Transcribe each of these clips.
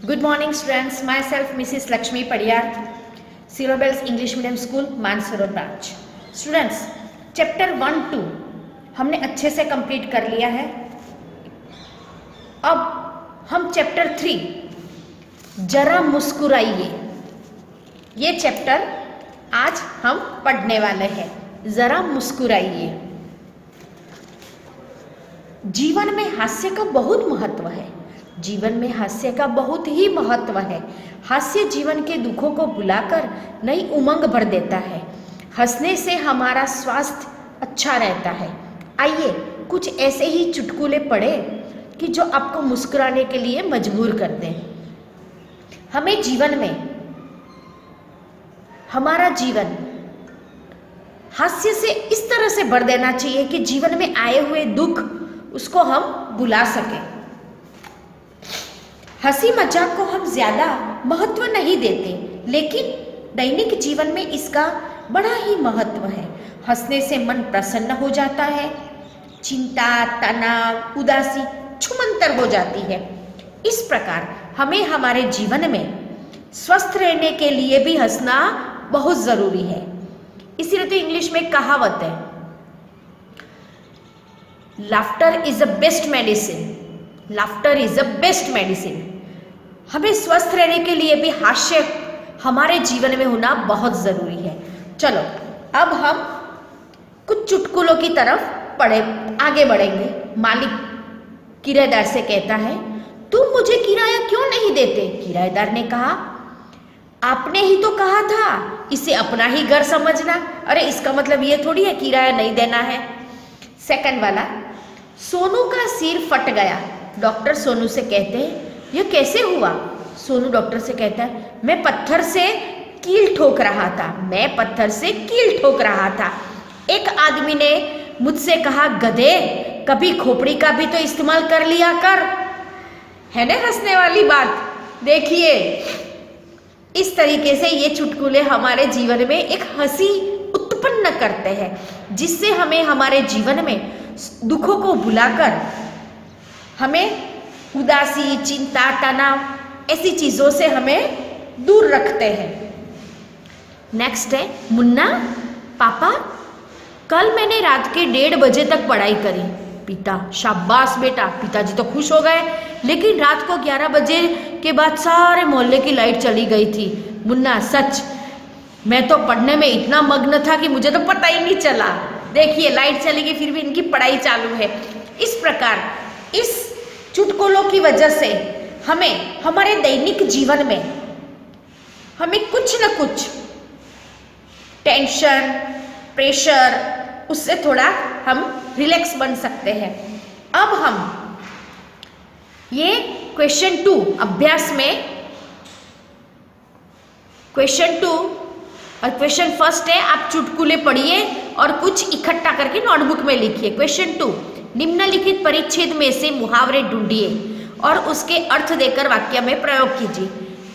Good morning students, myself Mrs. Lakshmi Padiyar, Zero Bells English Medium School, Mansarovar branch. Students, chapter 1-2 हमने अच्छे से complete कर लिया है। अब हम चैप्टर 3 जरा मुस्कुराइए, ये चैप्टर आज हम पढ़ने वाले हैं। जरा मुस्कुराइए। जीवन में हास्य का बहुत महत्व है। जीवन में हास्य का बहुत ही महत्व है। हास्य जीवन के दुखों को भुलाकर नई उमंग भर देता है। हंसने से हमारा स्वास्थ्य अच्छा रहता है। आइए कुछ ऐसे ही चुटकुले पढ़े कि जो आपको मुस्कुराने के लिए मजबूर कर दें। हमें जीवन में हमारा जीवन हास्य से इस तरह से भर देना चाहिए कि जीवन में आए हुए दुख उसको हम भुला सकें। हंसी मजाक को हम ज़्यादा महत्व नहीं देते, लेकिन दैनिक जीवन में इसका बड़ा ही महत्व है। हंसने से मन प्रसन्न हो जाता है, चिंता, तनाव, उदासी छूमंतर हो जाती है। इस प्रकार हमें हमारे जीवन में स्वस्थ रहने के लिए भी हंसना बहुत ज़रूरी है। इसीलिए तो इंग्लिश में कहावत है, laughter is the best medicine. Laughter is the best medicine. हमें स्वस्थ रहने के लिए भी हास्य हमारे जीवन में होना बहुत ज़रूरी है। चलो अब हम कुछ चुटकुलों की तरफ आगे बढ़ेंगे। मालिक किराएदार से कहता है, तुम मुझे किराया क्यों नहीं देते? किराएदार ने कहा, आपने ही तो कहा था इसे अपना ही घर समझना। अरे इसका मतलब ये थोड़ी है किराया नहीं देना है। सेकंड वाला, सोनू का सिर फट गया। डॉक्टर सोनू से कहते हैं, यह कैसे हुआ? सोनू डॉक्टर से कहता है, मैं पत्थर से कील ठोक रहा था। मैं पत्थर से कील ठोक रहा था। एक आदमी ने मुझसे कहा, गधे कभी खोपड़ी का भी तो इस्तेमाल कर लिया कर। है ना हंसने वाली बात। देखिए इस तरीके से ये चुटकुले हमारे जीवन में एक हंसी उत्पन्न करते हैं, जिससे हमें हमारे जीवन में दुखों को भुलाकर हमें उदासी, चिंता, तनाव ऐसी चीज़ों से हमें दूर रखते हैं। नेक्स्ट है, मुन्ना पापा कल मैंने रात के 1:30 बजे तक पढ़ाई करी। पिता, शाबाश बेटा। पिताजी तो खुश हो गए, लेकिन रात को 11 बजे के बाद सारे मोहल्ले की लाइट चली गई थी। मुन्ना, सच मैं तो पढ़ने में इतना मग्न था कि मुझे तो पता ही नहीं चला। देखिए लाइट चली गई फिर भी इनकी पढ़ाई चालू है। इस प्रकार इस चुटकुलों की वजह से हमें हमारे दैनिक जीवन में हमें कुछ न कुछ टेंशन, प्रेशर, उससे थोड़ा हम रिलैक्स बन सकते हैं। अब हम ये क्वेश्चन 2 अभ्यास में क्वेश्चन 2 और क्वेश्चन 1 है, आप चुटकुले पढ़िए और कुछ इकट्ठा करके नोटबुक में लिखिए। क्वेश्चन 2, निम्नलिखित परिच्छेद में से मुहावरे ढूंढिए और उसके अर्थ देकर वाक्य में प्रयोग कीजिए।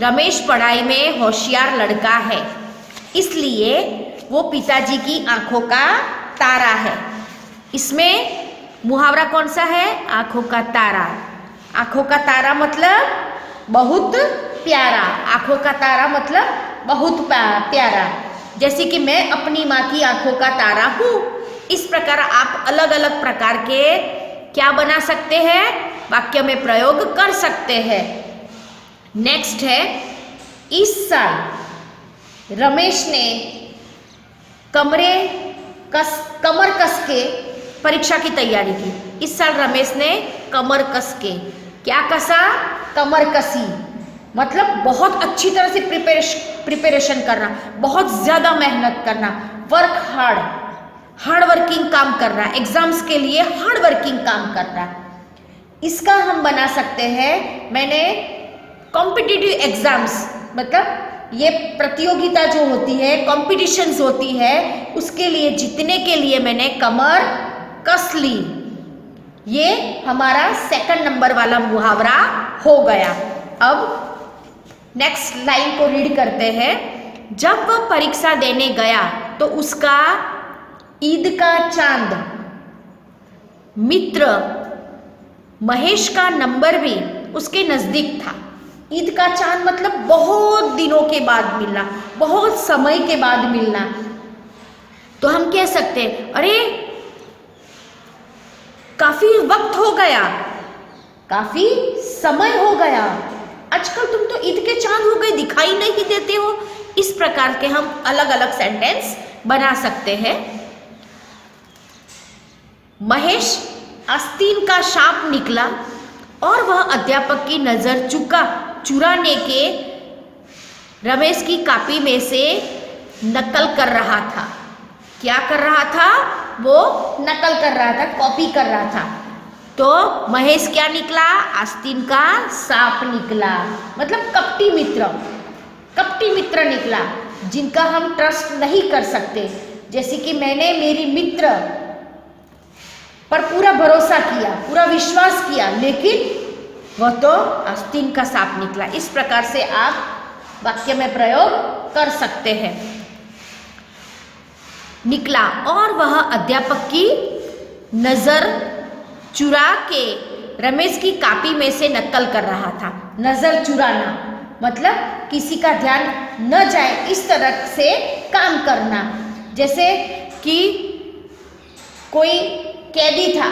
रमेश पढ़ाई में होशियार लड़का है, इसलिए वो पिताजी की आंखों का तारा है। इसमें मुहावरा कौन सा है? आंखों का तारा। आंखों का तारा मतलब बहुत प्यारा। आंखों का तारा मतलब बहुत प्यारा। जैसे कि मैं अपनी माँ की आंखों का तारा हूँ। इस प्रकार आप अलग अलग प्रकार के क्या बना सकते हैं? वाक्य में प्रयोग कर सकते हैं। नेक्स्ट है, इस साल रमेश ने कमर कस के परीक्षा की तैयारी की। इस साल रमेश ने कमर कस के क्या कसा? कमर कसी। मतलब बहुत अच्छी तरह से प्रिपरेशन करना, बहुत ज़्यादा मेहनत करना, हार्ड वर्किंग काम कर रहा है, एग्जाम्स के लिए हार्ड वर्किंग काम कर रहा है। इसका हम बना सकते हैं, मैंने कॉम्पिटिटिव एग्जाम्स मतलब ये प्रतियोगिता जो होती है, कॉम्पिटिशन्स होती है, उसके लिए जीतने के लिए मैंने कमर कस ली। ये हमारा 2 नंबर वाला मुहावरा हो गया। अब नेक्स्ट लाइन को रीड करते हैं। जब वह परीक्षा देने गया तो उसका ईद का चांद मित्र महेश का नंबर भी उसके नज़दीक था। ईद का चांद मतलब बहुत दिनों के बाद मिलना, बहुत समय के बाद मिलना। तो हम कह सकते हैं अरे काफी वक्त हो गया, काफी समय हो गया, आजकल तुम तो ईद के चांद हो गए, दिखाई नहीं देते हो। इस प्रकार के हम अलग अलग सेंटेंस बना सकते हैं। महेश आस्तीन का सांप निकला और वह अध्यापक की नजर चुराने के रमेश की कॉपी में से नकल कर रहा था। क्या कर रहा था? वो नकल कर रहा था, कॉपी कर रहा था। तो महेश क्या निकला? आस्तीन का सांप निकला, मतलब कपटी मित्र निकला, जिनका हम ट्रस्ट नहीं कर सकते। जैसे कि मैंने मेरी मित्र पर पूरा भरोसा किया, पूरा विश्वास किया, लेकिन वह तो आस्तीन का सांप निकला। इस प्रकार से आप वाक्य में प्रयोग कर सकते हैं। निकला और वह अध्यापक की नजर चुरा के रमेश की कॉपी में से नकल कर रहा था। नजर चुराना मतलब किसी का ध्यान न जाए इस तरह से काम करना। जैसे कि कोई कैदी था,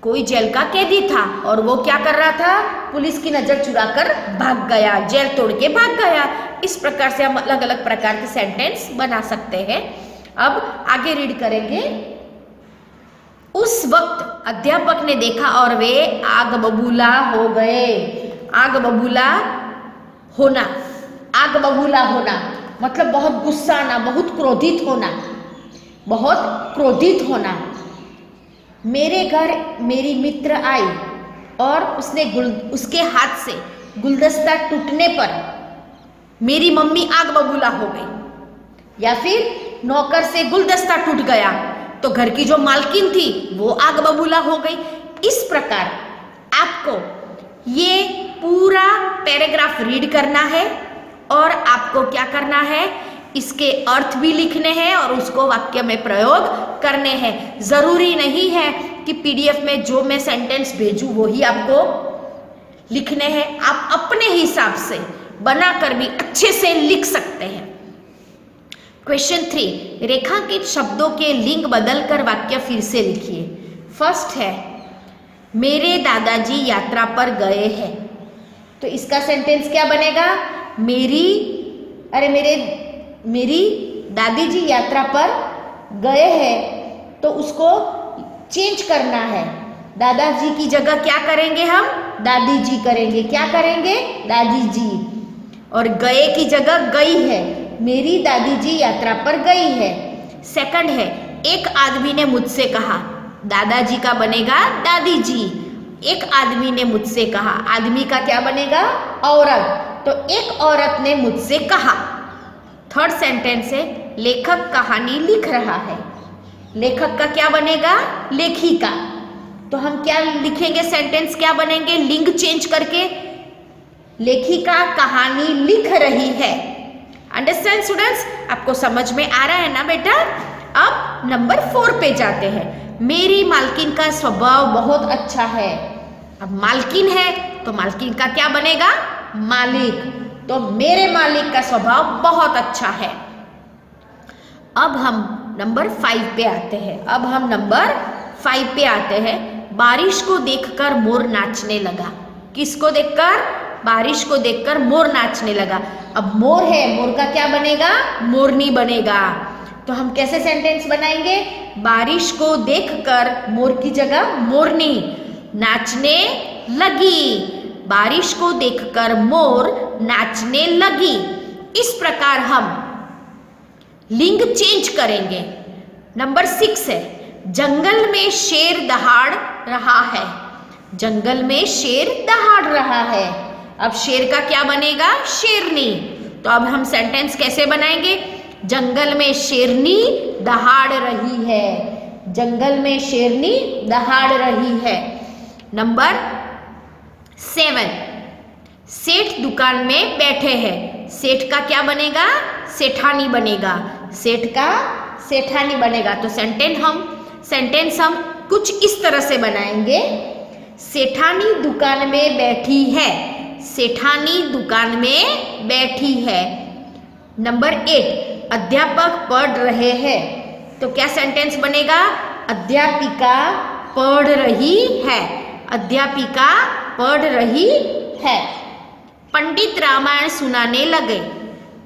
कोई जेल का कैदी था और वो क्या कर रहा था? पुलिस की नजर चुराकर भाग गया, जेल तोड़ के भाग गया। इस प्रकार से हम अलग अलग प्रकार के सेंटेंस बना सकते हैं। अब आगे रीड करेंगे। उस वक्त अध्यापक ने देखा और वे आग बबूला हो गए। आग बबूला होना मतलब बहुत गुस्सा आना, बहुत क्रोधित होना। मेरे घर मेरी मित्र आई और उसके हाथ से गुलदस्ता टूटने पर मेरी मम्मी आग बबूला हो गई। या फिर नौकर से गुलदस्ता टूट गया तो घर की जो मालकिन थी वो आग बबूला हो गई। इस प्रकार आपको ये पूरा पैराग्राफ रीड करना है और आपको क्या करना है? इसके अर्थ भी लिखने हैं और उसको वाक्य में प्रयोग करने हैं। जरूरी नहीं है कि पीडीएफ में जो मैं सेंटेंस भेजूं वो ही आपको लिखने हैं। आप अपने हिसाब से बनाकर भी अच्छे से लिख सकते हैं। क्वेश्चन 3, रेखांकित शब्दों के लिंग बदलकर वाक्य फिर से लिखिए। फर्स्ट है मेरे दादाजी यात्रा पर गए हैं। तो इसका सेंटेंस क्या बनेगा? मेरी दादी जी यात्रा पर गए हैं, तो उसको चेंज करना है। दादाजी की जगह क्या करेंगे हम? दादी जी करेंगे। क्या करेंगे? दादी जी। और गए की जगह गई है। मेरी दादी जी यात्रा पर गई है। सेकंड है एक आदमी ने मुझसे कहा। दादाजी का बनेगा दादी जी। एक आदमी ने मुझसे कहा। आदमी का क्या बनेगा? औरत। तो एक औरत ने मुझसे कहा। थर्ड सेंटेंस है लेखक कहानी लिख रहा है। लेखक का क्या बनेगा? लेखिका। तो हम क्या लिखेंगे? सेंटेंस क्या बनेंगे लिंग चेंज करके? लेखिका कहानी लिख रही है। Understand students? आपको समझ में आ रहा है ना बेटा? अब नंबर 4 पे जाते हैं। मेरी मालकिन का स्वभाव बहुत अच्छा है। अब मालकिन है तो मालकिन का क्या बनेगा? मालिक। तो मेरे मालिक का स्वभाव बहुत अच्छा है। अब हम नंबर 5 पे आते हैं। बारिश को देखकर मोर नाचने लगा। किसको देखकर? बारिश को देखकर मोर नाचने लगा। अब मोर है, मोर का क्या बनेगा? मोरनी बनेगा। तो हम कैसे सेंटेंस बनाएंगे? बारिश को देखकर मोर की जगह मोरनी नाचने लगी। बारिश को देखकर मोर नाचने लगी। इस प्रकार हम लिंग चेंज करेंगे। नंबर 6 है जंगल में शेर दहाड़ रहा है। जंगल में शेर दहाड़ रहा है। अब शेर का क्या बनेगा? शेरनी। तो अब हम सेंटेंस कैसे बनाएंगे? जंगल में शेरनी दहाड़ रही है। जंगल में शेरनी दहाड़ रही है। नंबर 7 सेठ दुकान में बैठे हैं। सेठ का क्या बनेगा? सेठानी बनेगा। सेठ का सेठानी बनेगा। तो सेंटेंस हम कुछ इस तरह से बनाएंगे। सेठानी दुकान में बैठी है। सेठानी दुकान में बैठी है। नंबर 8, अध्यापक पढ़ रहे हैं। तो क्या सेंटेंस बनेगा? अध्यापिका पढ़ रही है। अध्यापिका पढ़ रही है। पंडित रामायण सुनाने लगे।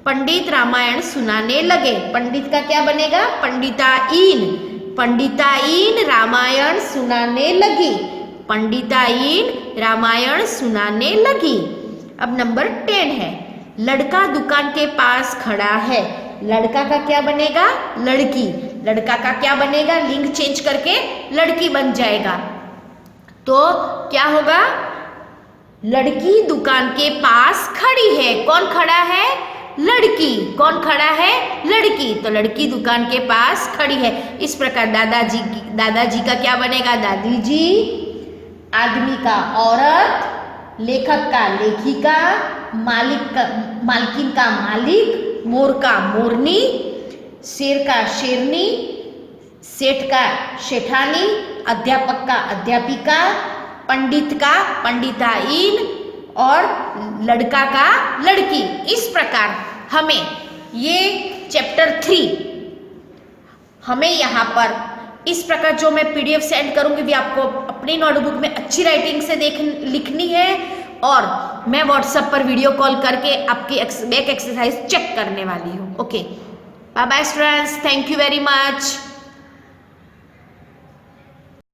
पंडित रामायण सुनाने लगे। पंडित का क्या बनेगा? पंडिताइन। पंडिताइन रामायण सुनाने लगी। पंडिताइन रामायण सुनाने लगी। अब नंबर 10 है, लड़का दुकान के पास खड़ा है। लड़का का क्या बनेगा? लड़की। लड़का का क्या बनेगा? लिंग चेंज करके लड़की बन जाएगा। तो क्या होगा? लड़की दुकान के पास खड़ी है। कौन खड़ा है? लड़की। कौन खड़ा है? लड़की। तो लड़की दुकान के पास खड़ी है। इस प्रकार दादाजी का क्या बनेगा? दादी जी। आदमी का औरत। लेखक का लेखिका। मालकिन का मालिक। मोर का मोरनी। शेर का शेरनी। सेठ का सेठानी। अध्यापक का अध्यापिका। पंडित का पंडिताइन और लड़का का लड़की। इस प्रकार हमें ये चैप्टर 3 हमें यहाँ पर इस प्रकार जो मैं PDF सेंड करूँगी भी आपको अपनी नोटबुक में अच्छी राइटिंग से लिखनी है और मैं WhatsApp पर वीडियो कॉल करके आपकी बैक एक्सरसाइज चेक करने वाली हूँ। Okay, bye bye students, thank you very much.